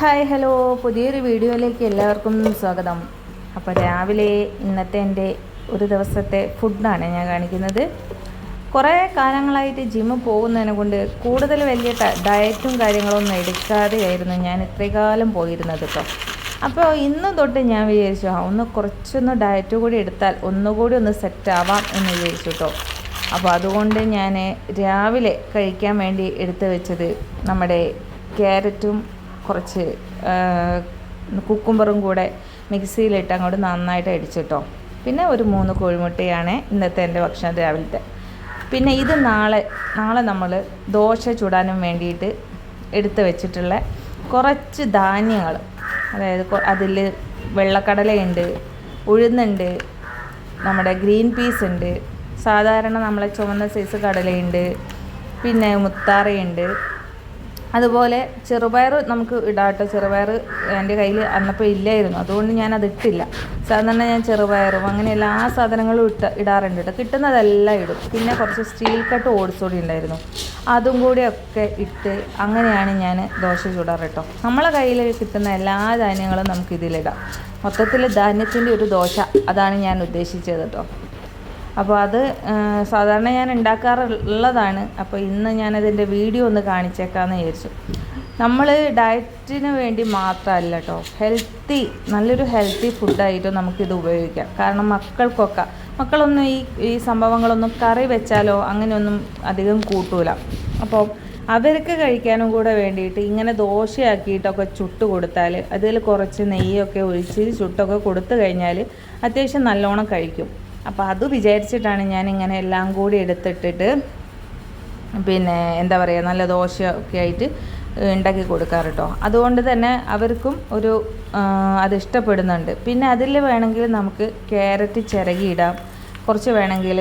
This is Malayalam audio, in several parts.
ഹായ് ഹലോ, പുതിയൊരു വീഡിയോയിലേക്ക് എല്ലാവർക്കും സ്വാഗതം. അപ്പോൾ രാവിലെ ഇന്നത്തെ എൻ്റെ ഒരു ദിവസത്തെ ഫുഡാണ് ഞാൻ കാണിക്കുന്നത്. കുറേ കാലങ്ങളായിട്ട് ജിമ്മിൽ പോകുന്നതിനെ കൊണ്ട് കൂടുതൽ വലിയ ഡയറ്റും കാര്യങ്ങളൊന്നും എടുക്കാതെയായിരുന്നു ഞാൻ ഇത്രയും കാലം പോയിരുന്നത് കേട്ടോ. അപ്പോൾ ഇന്ന് തൊട്ട് ഞാൻ വിചാരിച്ചു കുറച്ചൊന്ന് ഡയറ്റ് കൂടി എടുത്താൽ ഒന്നുകൂടി ഒന്ന് സെറ്റാവാം എന്ന് വിചാരിച്ചു കേട്ടോ. അപ്പോൾ അതുകൊണ്ട് ഞാൻ രാവിലെ കഴിക്കാൻ വേണ്ടി എടുത്തു വെച്ചത് നമ്മുടെ ക്യാരറ്റും കുറച്ച് കുക്കുംബറും കൂടെ മിക്സിയിലിട്ട് അങ്ങോട്ട് നന്നായിട്ട് അടിച്ചിട്ടോ. പിന്നെ ഒരു 3 കോഴിമുട്ടയാണ് ഇന്നത്തെ എൻ്റെ ഭക്ഷണം രാവിലത്തെ. പിന്നെ ഇത് നാളെ നമ്മൾ ദോശ ചുടാനും വേണ്ടിയിട്ട് എടുത്ത് വെച്ചിട്ടുള്ള കുറച്ച് ധാന്യങ്ങൾ, അതായത് അതിൽ വെള്ളക്കടലയുണ്ട്, ഉഴുന്നുണ്ട്, നമ്മുടെ ഗ്രീൻ പീസ് ഉണ്ട്, സാധാരണ നമ്മളെ ചുവന്ന സൈസ് കടലയുണ്ട്, പിന്നെ മുത്താറയുണ്ട്, അതുപോലെ ചെറുപയർ നമുക്ക് ഇടാട്ടോ. ചെറുപയർ എൻ്റെ കയ്യിൽ അന്നപ്പോൾ ഇല്ലായിരുന്നു, അതുകൊണ്ട് ഞാനത് ഇട്ടില്ല. സാധാരണ ഞാൻ ചെറുപയറും അങ്ങനെ എല്ലാ സാധനങ്ങളും ഇടാറുണ്ട് കേട്ടോ. കിട്ടുന്നതെല്ലാം ഇടും. പിന്നെ കുറച്ച് സ്റ്റീൽ കട്ട് ഓട്സ് കൂടി ഉണ്ടായിരുന്നു, അതും കൂടിയൊക്കെ ഇട്ട് അങ്ങനെയാണ് ഞാൻ ദോശ ചുടാറ് കേട്ടോ. നമ്മളെ കയ്യിൽ കിട്ടുന്ന എല്ലാ ധാന്യങ്ങളും നമുക്ക് ഇതിലിടാം. മൊത്തത്തിൽ ധാന്യത്തിൻ്റെ ഒരു ദോശ, അതാണ് ഞാൻ ഉദ്ദേശിച്ചത് കേട്ടോ. അപ്പോൾ അത് സാധാരണ ഞാൻ ഉണ്ടാക്കാറുള്ളതാണ്. അപ്പോൾ ഇന്ന് ഞാനതിൻ്റെ വീഡിയോ ഒന്ന് കാണിച്ചേക്കാമെന്ന് വിചാരിച്ചു. നമ്മൾ ഡയറ്റിന് വേണ്ടി മാത്രമല്ല കേട്ടോ, നല്ലൊരു ഹെൽത്തി ഫുഡായിട്ടും നമുക്കിത് ഉപയോഗിക്കാം. കാരണം മക്കളൊന്നും ഈ സംഭവങ്ങളൊന്നും കറി വെച്ചാലോ അങ്ങനെയൊന്നും അധികം കൂട്ടൂല. അപ്പോൾ അവർക്ക് കഴിക്കാനും കൂടെ വേണ്ടിയിട്ട് ഇങ്ങനെ ദോശയാക്കിയിട്ടൊക്കെ ചുട്ട് കൊടുത്താൽ, അതിൽ കുറച്ച് നെയ്യൊക്കെ ഒഴിച്ച് ചുട്ടൊക്കെ കൊടുത്തു കഴിഞ്ഞാൽ അത്യാവശ്യം നല്ലോണം കഴിക്കും. അപ്പോൾ അത് വിചാരിച്ചിട്ടാണ് ഞാനിങ്ങനെ എല്ലാം കൂടി എടുത്തിട്ടിട്ട് പിന്നെ എന്താ പറയുക, നല്ല ദോശയൊക്കെ ആയിട്ട് ഉണ്ടാക്കി കൊടുക്കാറ് കേട്ടോ. അതുകൊണ്ട് തന്നെ അവർക്കും അത് ഇഷ്ടപ്പെടുന്നുണ്ട്. പിന്നെ അതിൽ വേണമെങ്കിൽ നമുക്ക് ക്യാരറ്റ് ചിരകിയിടാം, കുറച്ച് വേണമെങ്കിൽ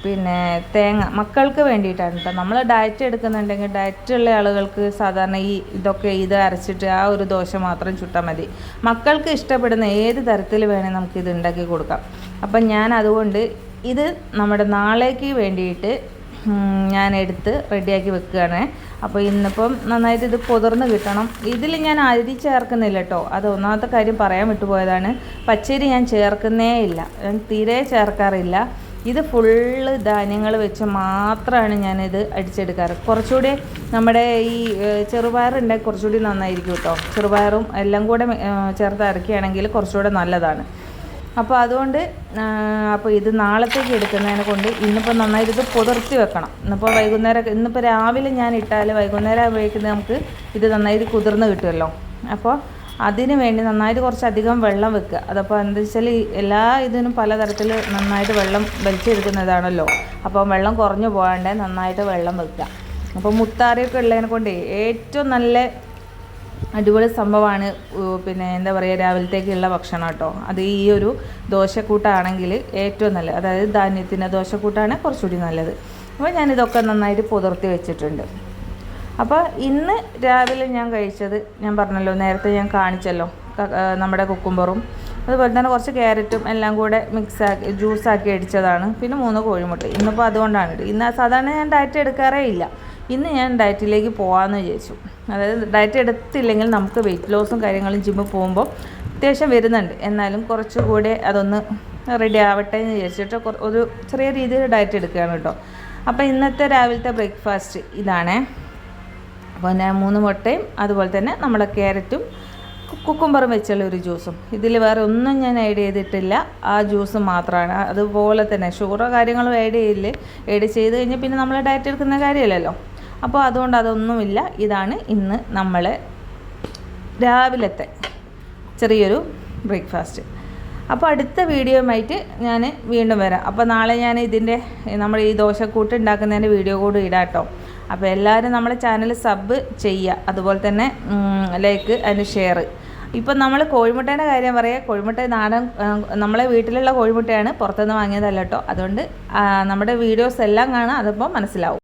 പിന്നെ തേങ്ങ മക്കൾക്ക് വേണ്ടിയിട്ടാണ് കേട്ടോ. നമ്മൾ ഡയറ്റ് എടുക്കുന്നുണ്ടെങ്കിൽ ഡയറ്റുള്ള ആളുകൾക്ക് സാധാരണ ഇത് അരച്ചിട്ട് ആ ഒരു ദോശ മാത്രം ചുട്ടാൽ മതി. മക്കൾക്ക് ഇഷ്ടപ്പെടുന്ന ഏത് തരത്തിൽ വേണേൽ നമുക്കിത് ഉണ്ടാക്കി കൊടുക്കാം. അപ്പം ഞാൻ അതുകൊണ്ട് ഇത് നമ്മുടെ നാളേക്ക് വേണ്ടിയിട്ട് ഞാൻ എടുത്ത് റെഡിയാക്കി വെക്കുകയാണ്. അപ്പോൾ ഇന്നിപ്പം നന്നായിട്ട് ഇത് പൊതിർന്ന് കിട്ടണം. ഇതിൽ ഞാൻ അരി ചേർക്കുന്നില്ല കേട്ടോ. അത് ഒന്നാമത്തെ കാര്യം പറയാൻ വിട്ടുപോയതാണ്. പച്ചരി ഞാൻ ചേർക്കുന്നേ ഇല്ല, ഞാൻ തീരെ ചേർക്കാറില്ല. ഇത് ഫുള്ള് ധാന്യങ്ങൾ വെച്ച് മാത്രമാണ് ഞാനിത് അടിച്ചെടുക്കാറ്. കുറച്ചുകൂടി നമ്മുടെ ഈ ചെറുപയറുണ്ടെങ്കിൽ കുറച്ചുകൂടി നന്നായിരിക്കും കേട്ടോ. ചെറുപയറും എല്ലാം കൂടെ ചേർത്ത് അരക്കുകയാണെങ്കിൽ കുറച്ചുകൂടെ നല്ലതാണ്. അപ്പോൾ അതുകൊണ്ട് ഇത് നാളത്തേക്ക് എടുക്കുന്നതിനെ കൊണ്ട് ഇന്നിപ്പോൾ നന്നായിട്ട് ഇത് പുതിർത്തി വെക്കണം. ഇന്നിപ്പോൾ രാവിലെ ഞാൻ ഇട്ടാൽ വൈകുന്നേരം ആകുമ്പോഴേക്കും നമുക്ക് ഇത് നന്നായിട്ട് കുതിർന്ന് കിട്ടുമല്ലോ. അപ്പോൾ അതിന് വേണ്ടി നന്നായിട്ട് കുറച്ചധികം വെള്ളം വെക്കുക. അതപ്പോൾ എന്താ വെച്ചാൽ എല്ലാ ഇതിനും പലതരത്തിൽ നന്നായിട്ട് വെള്ളം വലിച്ചെടുക്കുന്നതാണല്ലോ. അപ്പോൾ വെള്ളം കുറഞ്ഞു പോകാണ്ട് നന്നായിട്ട് വെള്ളം വെക്കുക. അപ്പോൾ മുത്താറിയൊക്കെ ഉള്ളതിനെ കൊണ്ട് ഏറ്റവും നല്ല അടിപൊളി സംഭവമാണ് പിന്നെ എന്താ പറയുക, രാവിലത്തേക്കുള്ള ഭക്ഷണം കേട്ടോ. അത് ഈ ഒരു ദോശക്കൂട്ടാണെങ്കിൽ ഏറ്റവും നല്ലത്, അതായത് ധാന്യത്തിൻ്റെ ദോശക്കൂട്ടാണ് കുറച്ചുകൂടി നല്ലത്. അപ്പോൾ ഞാനിതൊക്കെ നന്നായിട്ട് പുതിർത്തി വെച്ചിട്ടുണ്ട്. അപ്പോൾ ഇന്ന് രാവിലെ ഞാൻ കഴിച്ചത് ഞാൻ പറഞ്ഞല്ലോ, നേരത്തെ ഞാൻ കാണിച്ചല്ലോ, നമ്മുടെ കുക്കുംബറും അതുപോലെ തന്നെ കുറച്ച് ക്യാരറ്റും എല്ലാം കൂടെ മിക്സാക്കി ജ്യൂസാക്കി അടിച്ചതാണ്. പിന്നെ 3 കോഴിമുട്ട. ഇന്നിപ്പോൾ അതുകൊണ്ടാണ് ഇന്ന് സാധാരണ ഞാൻ ഡയറ്റ് എടുക്കാറേ ഇല്ല. ഇന്ന് ഞാൻ ഡയറ്റിലേക്ക് പോകാമെന്ന് വിചാരിച്ചു. അതായത് ഡയറ്റ് എടുത്തില്ലെങ്കിൽ നമുക്ക് വെയിറ്റ് ലോസും കാര്യങ്ങളും ജിമ്മിൽ പോകുമ്പോൾ അത്യാവശ്യം വരുന്നുണ്ട്. എന്നാലും കുറച്ചുകൂടെ അതൊന്ന് റെഡി ആവട്ടെ എന്ന് വിചാരിച്ചിട്ട് ഒരു ചെറിയ രീതിയിൽ ഡയറ്റ് എടുക്കുകയാണ് കേട്ടോ. അപ്പോൾ ഇന്നത്തെ രാവിലത്തെ ബ്രേക്ക്ഫാസ്റ്റ് ഇതാണേ. അപ്പോൾ ഞാൻ 3 മുട്ടയും അതുപോലെ തന്നെ നമ്മുടെ ക്യാരറ്റും കുക്കുംബറും വെച്ചുള്ള ഒരു ജ്യൂസും. ഇതിൽ വേറെ ഒന്നും ഞാൻ ആഡ് ചെയ്തിട്ടില്ല, ആ ജ്യൂസ് മാത്രമാണ്. അതുപോലെ തന്നെ ഷുഗറോ കാര്യങ്ങളും ആഡ് ചെയ്ത് കഴിഞ്ഞാൽ പിന്നെ നമ്മൾ ഡയറ്റ് എടുക്കുന്ന കാര്യമല്ലല്ലോ. അപ്പോൾ അതുകൊണ്ട് അതൊന്നുമില്ല. ഇതാണ് ഇന്ന് നമ്മൾ രാവിലത്തെ ചെറിയൊരു ബ്രേക്ക്ഫാസ്റ്റ്. അപ്പോൾ അടുത്ത വീഡിയോയുമായിട്ട് ഞാൻ വീണ്ടും വരാം. അപ്പോൾ നാളെ ഞാൻ നമ്മൾ ഈ ദോശക്കൂട്ട് ഉണ്ടാക്കുന്നതിൻ്റെ വീഡിയോ കൂടി ഇടാം കേട്ടോ. അപ്പോൾ എല്ലാവരും നമ്മളെ ചാനൽ സബ് ചെയ്യുക, അതുപോലെ തന്നെ ലൈക്ക് ആൻഡ് ഷെയർ. ഇപ്പം നമ്മൾ കോഴിമുട്ടേൻ്റെ കാര്യം പറയുക, കോഴിമുട്ട നാടൻ നമ്മളെ വീട്ടിലുള്ള കോഴിമുട്ടയാണ്, പുറത്തുനിന്ന് വാങ്ങിയതല്ല കേട്ടോ. അതുകൊണ്ട് നമ്മുടെ വീഡിയോസ് എല്ലാം കാണുക, അതപ്പോൾ മനസ്സിലാവും.